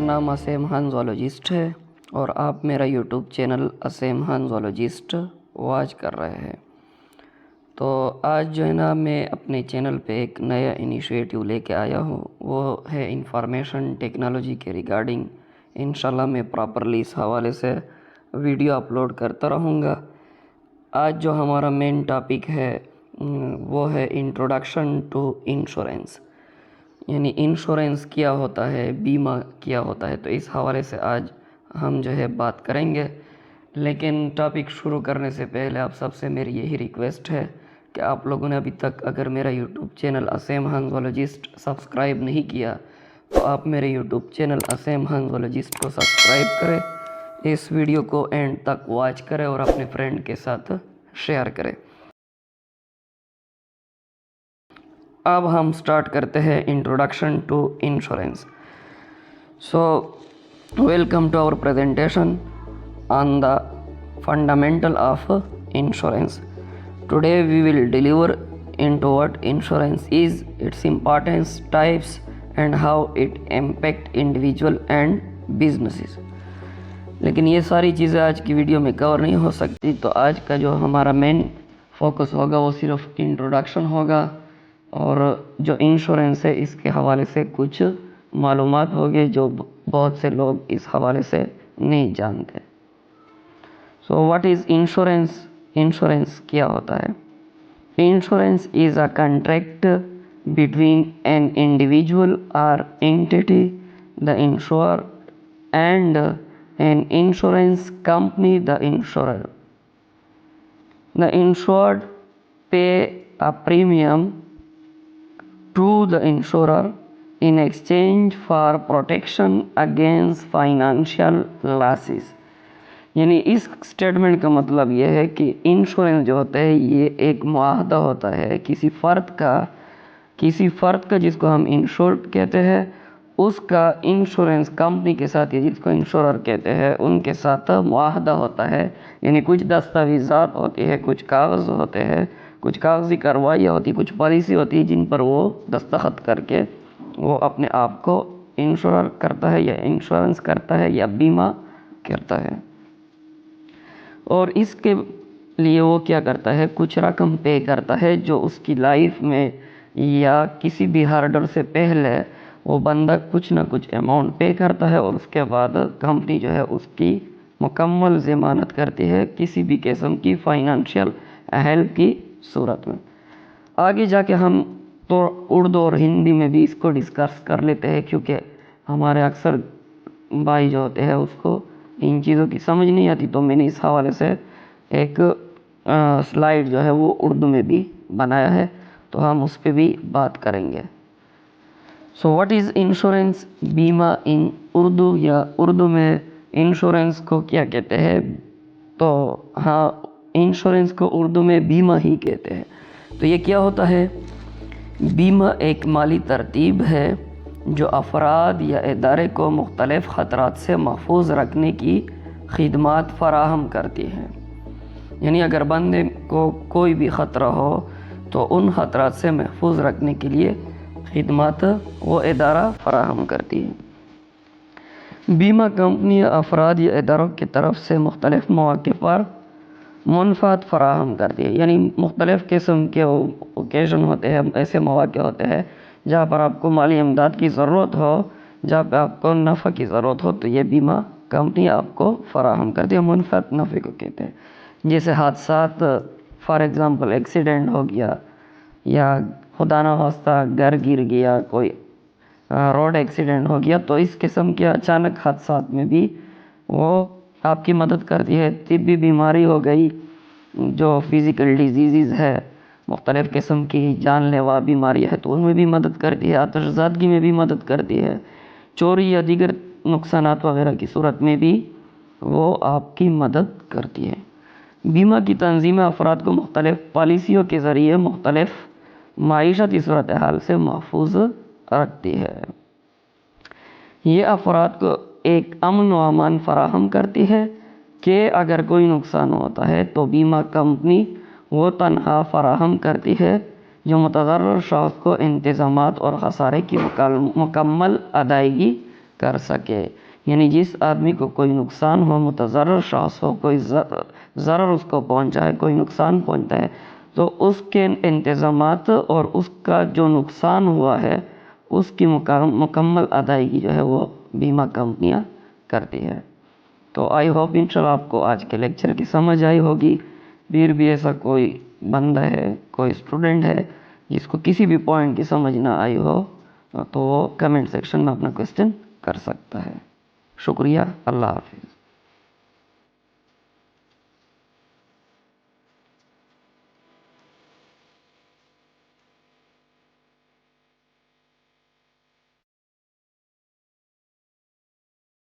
नाम असेम खान ज़ूलॉजिस्ट है और आप मेरा YouTube channel Aseem Khan zoologist watch कर रहे हैं। तो आज जो है ना, मैं अपने चैनल पे एक नया इनिशिएटिव लेके आया हूँ, वो है इंफॉर्मेशन टेक्नोलॉजी के रिगार्डिंग। इंशाल्लाह मैं प्रॉपरली इस हवाले से वीडियो अपलोड करता रहूँगा। आज जो हमारा मेन टॉपिक है वो है इंट्रोडक्शन टू इंश्योरेंस, यानी इंश्योरेंस क्या होता है, बीमा क्या होता है। तो इस हवाले से आज हम जो है बात करेंगे। लेकिन टॉपिक शुरू करने से पहले आप सबसे मेरी यही रिक्वेस्ट है कि आप लोगों ने अभी तक अगर मेरा YouTube channel Aseem Khan zoologist subscribe नहीं किया तो आप मेरे YouTube channel Aseem Khan zoologist को सब्सक्राइब करें, इस वीडियो को एंड तक वॉच करें और अपने फ्रेंड के साथ शेयर करें। अब हम स्टार्ट करते हैं introduction to insurance. So welcome to our presentation on the fundamental of insurance. Today we will deliver into what insurance is, its importance, types and how it impact individual and businesses. लेकिन ये सारी चीज़ें आज की video में cover नहीं हो सकती, तो आज का जो हमारा मेन फोकस होगा वो सिर्फ इंट्रोडक्शन होगा और जो इंश्योरेंस है इसके हवाले से कुछ मालूमात होंगे जो बहुत से लोग इस हवाले से नहीं जानते। So what is insurance? Insurance क्या होता है? Insurance is a contract between an individual और entity, the insured and an insurance company, the insurer. The insured pay a premium to the insurer in exchange for protection against financial losses। यानी इस statement का मतलब ये है कि insurance जो होता है ये एक मुआहदा होता है किसी फ़र्द का जिसको हम इंश्योर्ड कहते हैं, उसका इंश्योरेंस कंपनी के साथ या जिसको इंश्योरर कहते हैं उनके साथ मुआहदा होता है। यानी कुछ दस्तावेज़ात होती है, कुछ कागज़ होते हैं, कुछ कागज़ी कार्रवाइयाँ होती, कुछ पॉलिसी होती है जिन पर वो दस्तखत करके वो अपने आप को इंश्योर करता है या इंश्योरेंस करता है या बीमा करता है। और इसके लिए वो क्या करता है, कुछ रकम पे करता है जो उसकी लाइफ में या किसी भी हर्डल से पहले वो बंदा कुछ ना कुछ अमाउंट पे करता है और उसके बाद कंपनी जो है उसकी मुकम्मल ज़मानत करती है किसी भी किस्म की फाइनेंशियल हेल्प की सूरत में। आगे जाके हम तो उर्दू और हिंदी में भी इसको डिस्कस कर लेते हैं, क्योंकि हमारे अक्सर भाई जो होते हैं उसको इन चीज़ों की समझ नहीं आती, तो मैंने इस हवाले से एक स्लाइड जो है वो उर्दू में भी बनाया है, तो हम उस पर भी बात करेंगे। सो व्हाट इज़ इंश्योरेंस? बीमा इन उर्दू, या उर्दू में इंश्योरेंस को क्या कहते हैं? तो हाँ, इंश्योरेंस को उर्दू में बीमा ही कहते हैं। तो ये क्या होता है? बीमा एक माली तरतीब है जो अफराद या इदारे को मुख्तलिफ़ ख़तरात से महफूज रखने की खिदमत फ़राहम करती है। यानी अगर बंदे को कोई भी ख़तरा हो तो उन ख़तरात से महफूज रखने के लिए खिदमत वो इदारा फ़राहम करती है। बीमा कंपनी अफराद या इदारों की तरफ से मुख्तलिफ़ मौक़े पर मुनाफ़ात फ़राहम करती है। यानी मुख्तलिफ़ किस्म के ओकेज़न होते हैं, ऐसे मौक़े होते हैं जहाँ पर आपको माली इमदाद की ज़रूरत हो, जहाँ पर आपको नफ़ा की ज़रूरत हो, तो ये बीमा कंपनी आपको फ़राहम करती है। मुनाफ़ात नफ़े को कहते हैं। जैसे हादसात, फॉर एग्ज़ाम्पल एक्सीडेंट हो गया या खुदा न खास्ता घर गिर गया, कोई रोड एक्सीडेंट हो गया, तो इस किस्म के अचानक हादसात में भी वो आपकी मदद करती है। तिब्बी बीमारी हो गई, जो फिज़िकल डिजीज़ है, मुख्तलिफ़ किस्म की जानलेवा बीमारियाँ है, तो उनमें भी मदद करती है। आतिशज़दगी में भी मदद करती है। चोरी या दीगर नुकसानात वगैरह की सूरत में भी वो आपकी मदद करती है। बीमा की तंज़ीम अफराद को मुख्तलिफ़ पॉलिसियों के ज़रिए मुख्तलिफ़ माईशती सूरत हाल से महफूज रखती है। ये अफराद को एक अमन व अमान फराहम करती है कि अगर कोई नुकसान होता है तो बीमा कंपनी वो तनख्वाह फराहम करती है जो मुतज़र्रिर शख्स को इंतज़ामात और खसारे की मुकम्मल अदायगी کر سکے. یعنی جس آدمی کو کوئی نقصان ہو، متضرر شخص ہو، کوئی ضرر اس کو پہنچا ہے، کوئی نقصان پہنچتا ہے، تو اس کے انتظامات اور اس کا جو نقصان ہوا ہے اس کی مکمل ادائیگی جو ہے وہ بیمہ کمپنیاں کرتی ہے. تو آئی ہوپ انشاءاللہ آپ کو آج کے لیکچر کی سمجھ آئی ہوگی. پھر بھی ایسا کوئی بندہ ہے، کوئی اسٹوڈنٹ ہے جس کو کسی بھی پوائنٹ کی سمجھ نہ آئی ہو تو وہ کمنٹ سیکشن میں اپنا کوسچن کر سکتا ہے. شکریہ. اللہ حافظ.